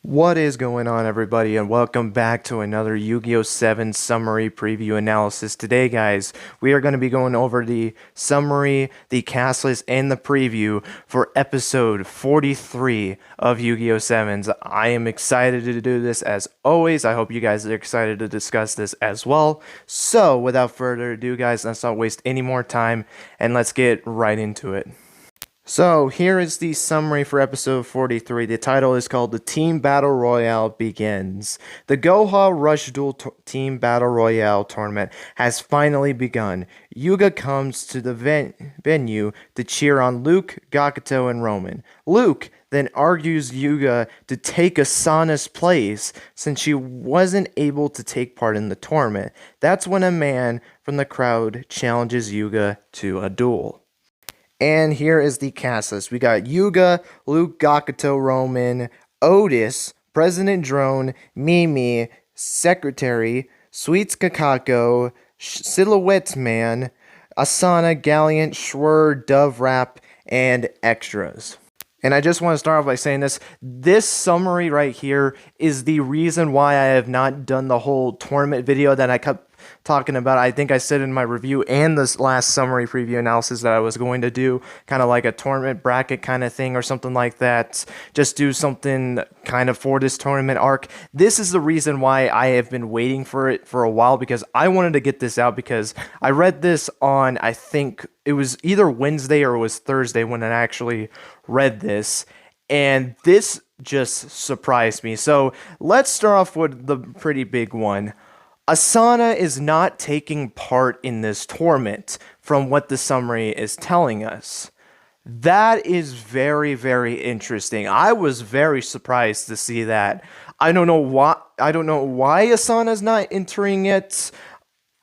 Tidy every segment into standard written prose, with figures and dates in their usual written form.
What is going on, everybody, and welcome back to another Yu-Gi-Oh! 7 summary preview analysis. Today, guys, we are going to be going over the summary, the cast list, and the preview for episode 43 of Yu-Gi-Oh! Sevens. I am excited to do this as always. I hope you guys are excited to discuss this as well. So, without further ado, guys, let's not waste any more time, and let's get right into it. So, here is the summary for episode 43. The title is called The Team Battle Royale Begins. The Goha Rush Duel Team Battle Royale tournament has finally begun. Yuga comes to the venue to cheer on Luke, Gakuto, and Roman. Luke then argues Yuga to take Asana's place since she wasn't able to take part in the tournament. That's when a man from the crowd challenges Yuga to a duel. And here is the cast list. We got Yuga, Luke, Gakuto, Roman, Otis, President Drone, Mimi, Secretary, Sweets Kakako, Silhouette Man, Asana, Gallant, Schwer, Dove Rap, and extras. And I just want to start off by saying this summary right here is the reason why I have not done the whole tournament video that I kept talking about. I think I said in my review and this last summary preview analysis that I was going to do kind of like a tournament bracket kind of thing or something like that. Just do something kind of for this tournament arc. This is the reason why I have been waiting for it for a while, because I wanted to get this out because I read this on, I think it was either Wednesday or it was Thursday when I actually read this, and this just surprised me. So let's start off with the pretty big one. Asana is not taking part in this tournament from what the summary is telling us. That is very, very interesting. I was very surprised to see that. I don't know why Asana's not entering it.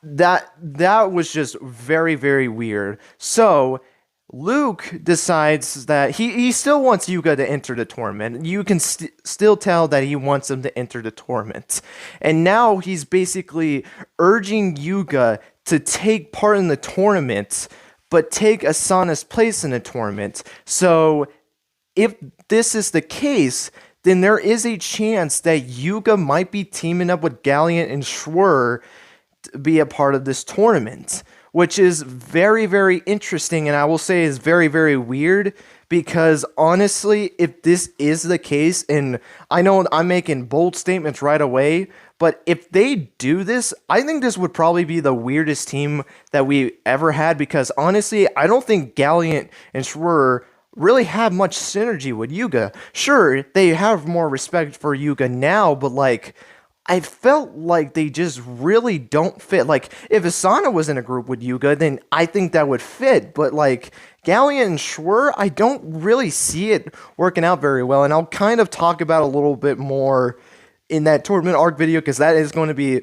That was just very, very weird. So Luke decides that he still wants Yuga to enter the tournament. You can still tell that he wants him to enter the tournament. And now he's basically urging Yuga to take part in the tournament, but take Asana's place in the tournament. So if this is the case, then there is a chance that Yuga might be teaming up with Gallant and Schwer to be a part of this tournament, which is very, very interesting, and I will say is very, very weird, because honestly, if this is the case, and I know I'm making bold statements right away, but if they do this, I think this would probably be the weirdest team that we ever had, because honestly, I don't think Gallant and Schwer really have much synergy with Yuga. Sure, they have more respect for Yuga now, but like, I felt like they just really don't fit. Like, if Asana was in a group with Yuga, then I think that would fit. But, like, Gallant and Schwer, I don't really see it working out very well. And I'll kind of talk about a little bit more in that tournament arc video, because that is going to be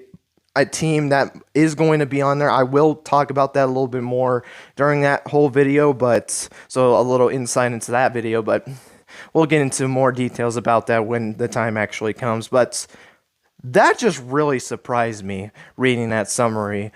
a team that is going to be on there. I will talk about that a little bit more during that whole video, but so a little insight into that video. But we'll get into more details about that when the time actually comes. But that just really surprised me reading that summary.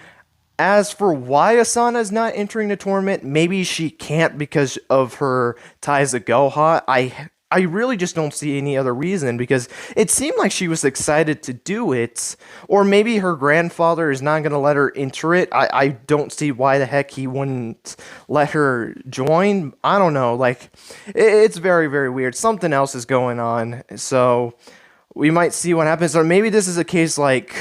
As for why Asana is not entering the tournament, maybe she can't because of her ties to Goha. I really just don't see any other reason, because it seemed like she was excited to do it. Or maybe her grandfather is not going to let her enter it. I don't see why the heck he wouldn't let her join. I don't know. Like, it's very, very weird. Something else is going on. So we might see what happens. Or maybe this is a case like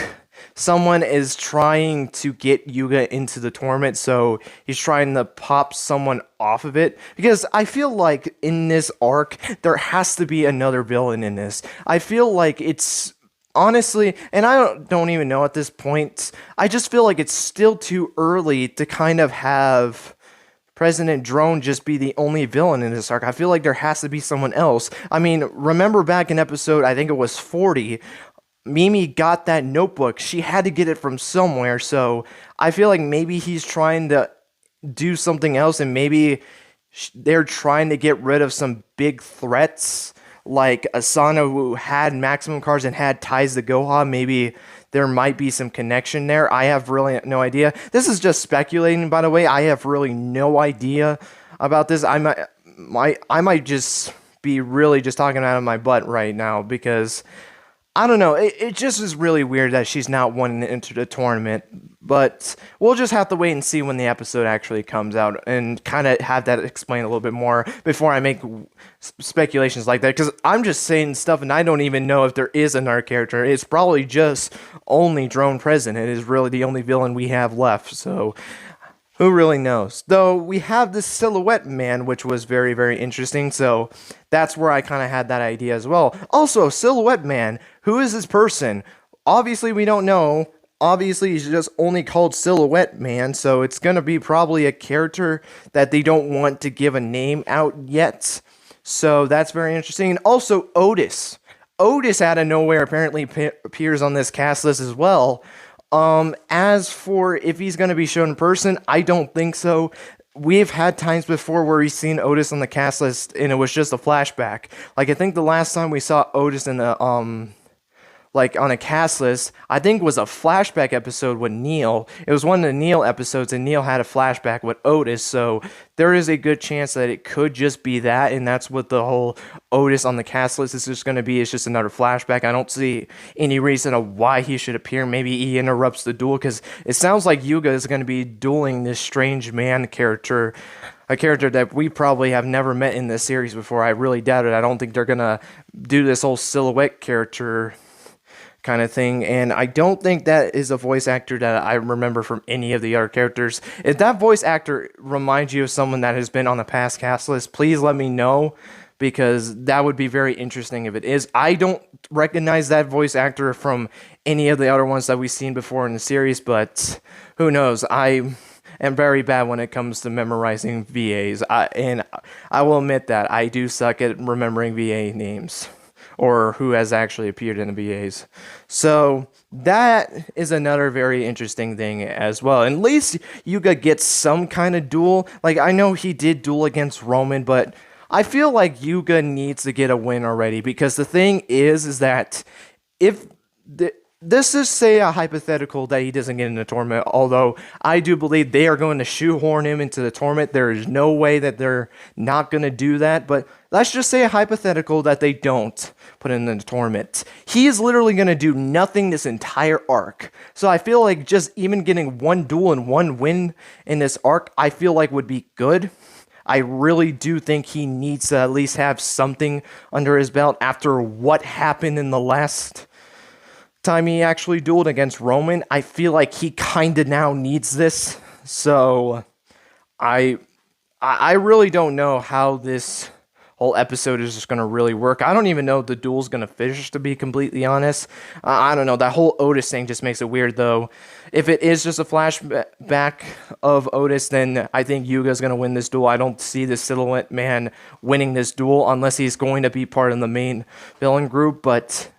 someone is trying to get Yuga into the tournament, so he's trying to pop someone off of it. Because I feel like in this arc, there has to be another villain in this. I feel like it's, honestly, and I don't even know at this point, I just feel like it's still too early to kind of have President Drone just be the only villain in this arc. I feel like there has to be someone else. I mean, remember back in episode, I think it was 40, Mimi got that notebook. She had to get it from somewhere, so I feel like maybe he's trying to do something else, and maybe they're trying to get rid of some big threats, like Asana, who had maximum cards and had ties to Goha. Maybe there might be some connection there. I have really no idea. This is just speculating, by the way. I have really no idea about this. I might just be really just talking out of my butt right now because I don't know. It just is really weird that she's not wanting to enter the tournament. But we'll just have to wait and see when the episode actually comes out and kind of have that explained a little bit more before I make speculations like that. Because I'm just saying stuff and I don't even know if there is another character. It's probably just only Drone President. It is really the only villain we have left. So who really knows? Though we have this Silhouette Man, which was very, very interesting. So that's where I kind of had that idea as well. Also, Silhouette Man, who is this person? Obviously, we don't know. Obviously, he's just only called Silhouette Man, so it's going to be probably a character that they don't want to give a name out yet. So that's very interesting. And also, Otis. Otis, out of nowhere, apparently appears on this cast list as well. As for if he's going to be shown in person, I don't think so. We've had times before where we've seen Otis on the cast list and it was just a flashback. Like, I think the last time we saw Otis in the, like on a cast list, I think was a flashback episode with Neil. It was one of the Neil episodes, and Neil had a flashback with Otis, so there is a good chance that it could just be that, and that's what the whole Otis on the cast list is just going to be. It's just another flashback. I don't see any reason of why he should appear. Maybe he interrupts the duel, because it sounds like Yugioh is going to be dueling this strange man character, a character that we probably have never met in this series before. I really doubt it. I don't think they're going to do this whole Silhouette character kind of thing, and I don't think that is a voice actor that I remember from any of the other characters. If that voice actor reminds you of someone that has been on the past cast list, please let me know, because that would be very interesting if it is. I don't recognize that voice actor from any of the other ones that we've seen before in the series, but who knows. I am very bad when it comes to memorizing VAs, and I will admit that I do suck at remembering VA names, or who has actually appeared in the VAs. So that is another very interesting thing as well. And at least Yugioh gets some kind of duel. Like, I know he did duel against Roman, but I feel like Yugioh needs to get a win already, because the thing is that if this is, say, a hypothetical that he doesn't get in the tournament, although I do believe they are going to shoehorn him into the tournament. There is no way that they're not going to do that, but let's just say a hypothetical that they don't put him in the tournament. He is literally going to do nothing this entire arc. So I feel like just even getting one duel and one win in this arc, I feel like would be good. I really do think he needs to at least have something under his belt after what happened in the last time he actually dueled against Roman. I feel like he kind of now needs this. So I really don't know how this whole episode is just going to really work. I don't even know if the duel's going to finish, to be completely honest. I don't know. That whole Otis thing just makes it weird, though. If it is just a flashback of Otis, then I think Yugioh's going to win this duel. I don't see the Silhouette Man winning this duel unless he's going to be part of the main villain group, but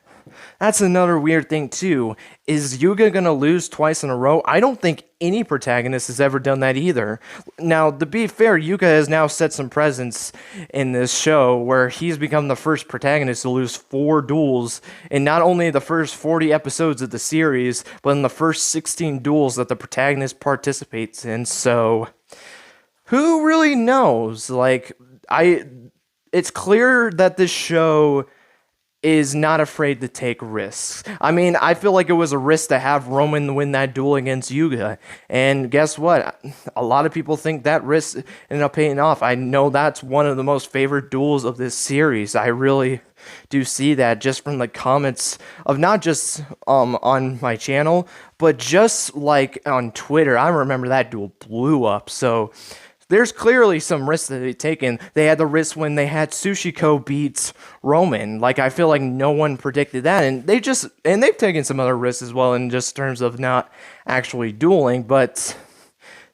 that's another weird thing, too. Is Yugioh going to lose twice in a row? I don't think any protagonist has ever done that either. Now, to be fair, Yugioh has now set some presence in this show where he's become the first protagonist to lose 4 duels in not only the first 40 episodes of the series, but in the first 16 duels that the protagonist participates in. So, who really knows? Like, it's clear that this show is not afraid to take risks. I mean, I feel like it was a risk to have Roman win that duel against Yugioh. And guess what? A lot of people think that risk ended up paying off. I know that's one of the most favorite duels of this series. I really do see that just from the comments of not just on my channel, but just like on Twitter. I remember that duel blew up. So there's clearly some risks that they've taken. They had the risk when they had Sushiko beat Roman. Like, I feel like no one predicted that. And they've taken some other risks as well in just terms of not actually dueling. But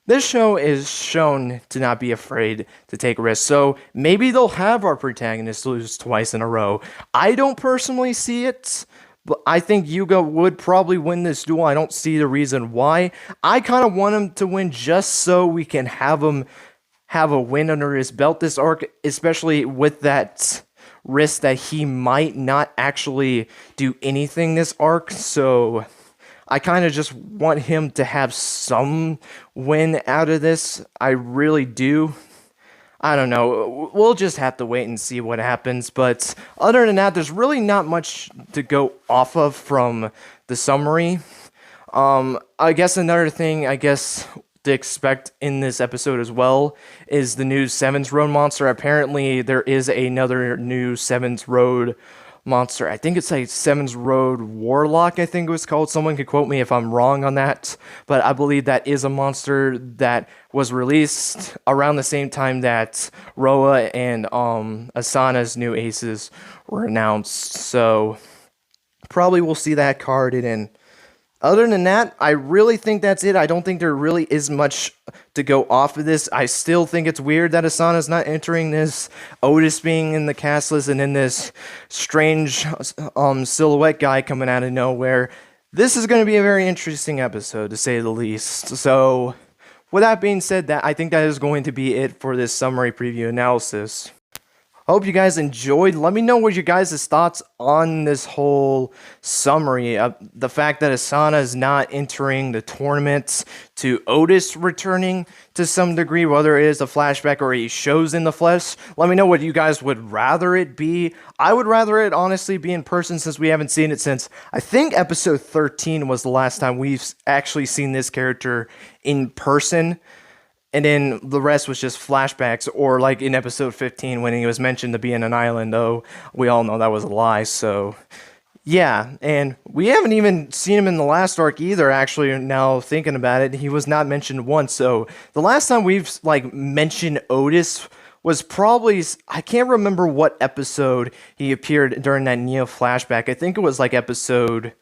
this show is shown to not be afraid to take risks. So maybe they'll have our protagonist lose twice in a row. I don't personally see it, but I think Yugioh would probably win this duel. I don't see the reason why. I kind of want him to win just so we can have him have a win under his belt this arc, especially with that risk that he might not actually do anything this arc. So I kind of just want him to have some win out of this. I really do. I don't know. We'll just have to wait and see what happens. But other than that, there's really not much to go off of from the summary. I guess another thing, to expect in this episode as well is the new Sevens Road monster. Apparently, there is another new Sevens Road monster. I think it's like Sevens Road Warlock, I think it was called. Someone could quote me if I'm wrong on that, but I believe that is a monster that was released around the same time that Roa and Asana's new aces were announced. So probably we'll see that carded in. Other than that, I really think that's it. I don't think there really is much to go off of this. I still think it's weird that Asana's not entering this, Otis being in the cast list, and then this strange silhouette guy coming out of nowhere. This is going to be a very interesting episode, to say the least. So, with that being said, that I think that is going to be it for this summary preview analysis. Hope you guys enjoyed. Let me know what your guys' thoughts on this whole summary. The fact that Asana is not entering the tournament, to Otis returning to some degree, whether it is a flashback or he shows in the flesh. Let me know what you guys would rather it be. I would rather it honestly be in person, since we haven't seen it since, I think, episode 13 was the last time we've actually seen this character in person. And then the rest was just flashbacks, or like in episode 15 when he was mentioned to be in an island, though we all know that was a lie. So yeah, and we haven't even seen him in the last arc either, actually. Now thinking about it, he was not mentioned once. So the last time we've like mentioned Otis was probably, I can't remember what episode he appeared during that Neo flashback. I think it was like episode,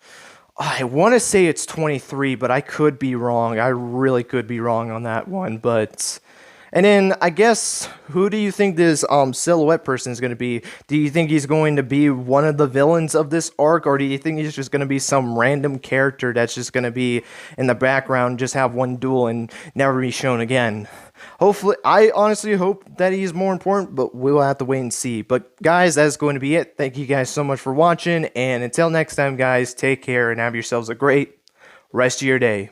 I want to say it's 23, but I could be wrong. I really could be wrong on that one. But, and then I guess, who do you think this silhouette person is going to be? Do you think he's going to be one of the villains of this arc, or do you think he's just going to be some random character that's just going to be in the background, just have one duel and never be shown again? Hopefully, I honestly hope that he's more important, but we'll have to wait and see. But guys, that's going to be it. Thank you guys so much for watching, and until next time, guys, take care and have yourselves a great rest of your day.